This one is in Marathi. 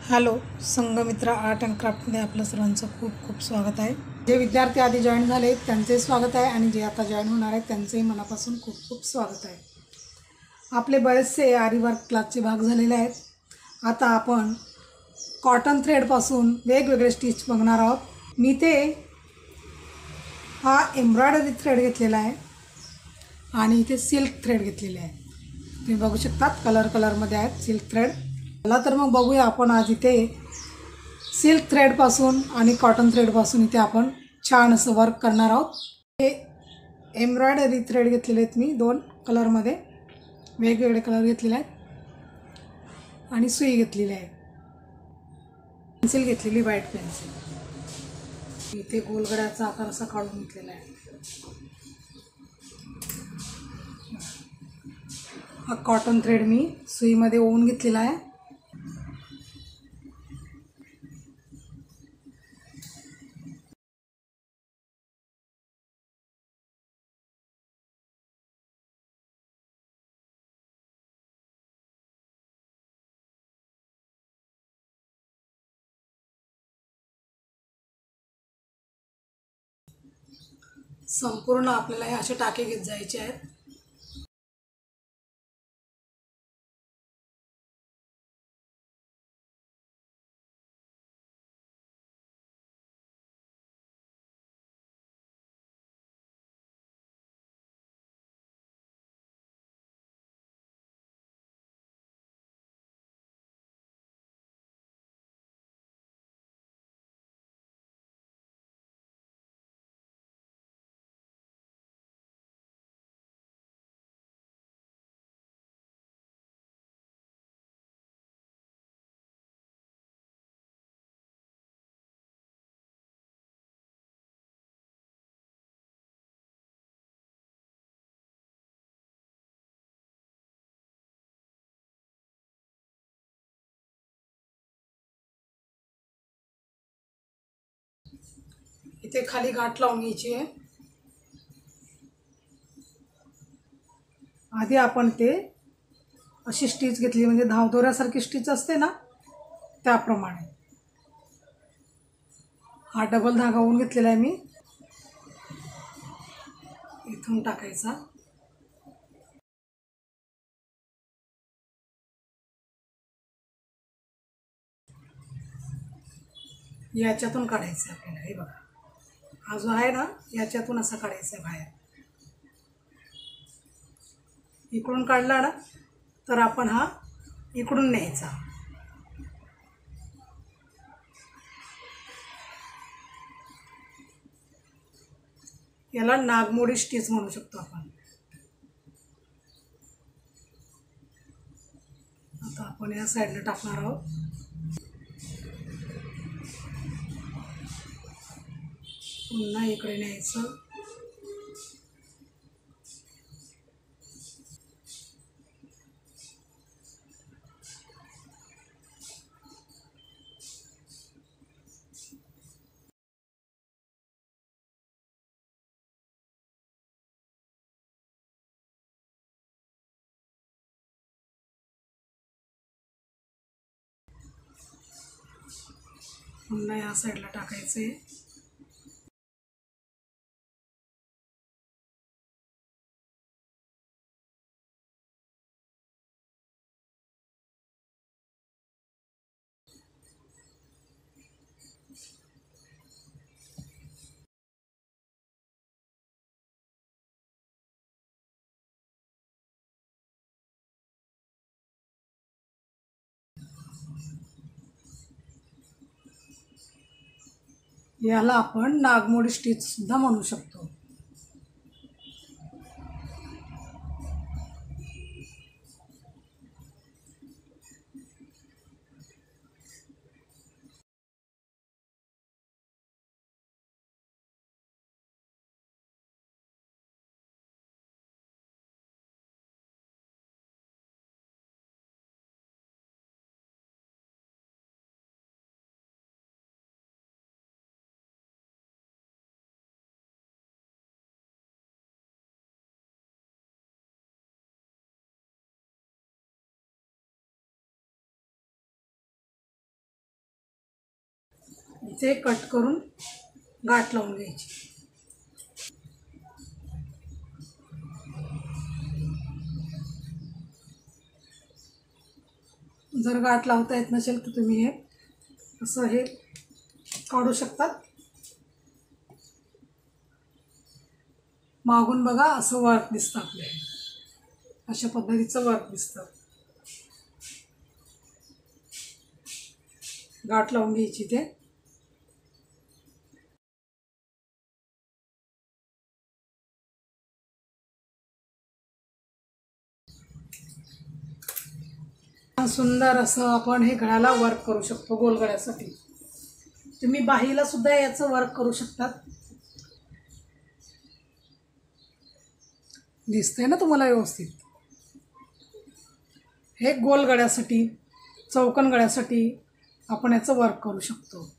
हॅलो संघमित्रा आर्ट अँड क्राफ्टमध्ये आपलं सर्वांचं खूप खूप स्वागत आहे। जे विद्यार्थी आधी जॉईन झाले आहेत त्यांचे स्वागत आहे आणि जे आता जॉईन होणार आहेत त्यांचेही मनापासून खूप खूप स्वागत आहे। आपले बरेचसे आरी वर्क क्लासचे भाग झालेले आहेत। आता आपण कॉटन थ्रेडपासून वेगवेगळे स्टिच बघणार आहोत। मी ते हा एम्ब्रॉयडरी थ्रेड घेतलेला आहे आणि इथे सिल्क थ्रेड घेतलेले आहे। तुम्ही बघू शकता कलरमध्ये आहेत सिल्क थ्रेड। चला तर मग बघूया आपण आज इथे सिल्क थ्रेडपासून आणि कॉटन थ्रेडपासून इथे आपण छान असं वर्क करणार आहोत। हे एम्ब्रॉयडरी थ्रेड घेतलेले आहेत मी दोन कलरमध्ये, वेगवेगळे कलर घेतलेले आहेत आणि सुई घेतलेली आहे। पेन्सिल घेतलेली व्हाईट पेन्सिल। इथे गोलगड्याचा आकार असा काढून घेतलेला आहे। हा कॉटन थ्रेड मी सुईमध्ये ओवून घेतलेला आहे। संपूर्ण आपल्याला हे असे टाके घेत जायचे आहेत। इथे खाली गाठ लावून घ्यायची आहे। आधी आपण ते अशी स्टिच घेतली म्हणजे धावदोऱ्यासारखी स्टिच असते ना त्याप्रमाणे। हा डबल धागा ओवून घेतलेला आहे मी। इथून टाकायचा, याच्यातून काढायचं आपल्याला। हे बघा हा जो आहे ना याच्यातून असं काढायचं बाहेर। इकडून काढला ना तर आपण हा इकडून न्यायचा। याला नागमोडी स्टिच म्हणू शकतो आपण। आता आपण या साईडला टाकणार आहोत। पुन्हा इकडे न्यायचं, पुन्हा या साईडला टाकायचे। याला आपण नागमोडी स्टिच सुद्धा म्हणू शकतो। इथे कट करून गाठ लावून घ्यायची. जर गाठ लावता येत नसेल तर तुम्ही हे असं हे काढू शकतात. मागून बघा असं वर्क दिसतं आपल्याला, अशा पद्धतीचं वर्क दिसतं. गाठ लावून घ्यायची ते. सुंदर असं आपण हे गळ्याला वर्क करू शकतो. गोल गळ्यासाठी तुम्ही बाहीला सुद्धा याचं वर्क करू शकतात. दिसतंय ना तुम्हाला व्यवस्थित? हे गोल गळ्यासाठी, चौकोन गळ्यासाठी आपण याचं वर्क करू शकतो.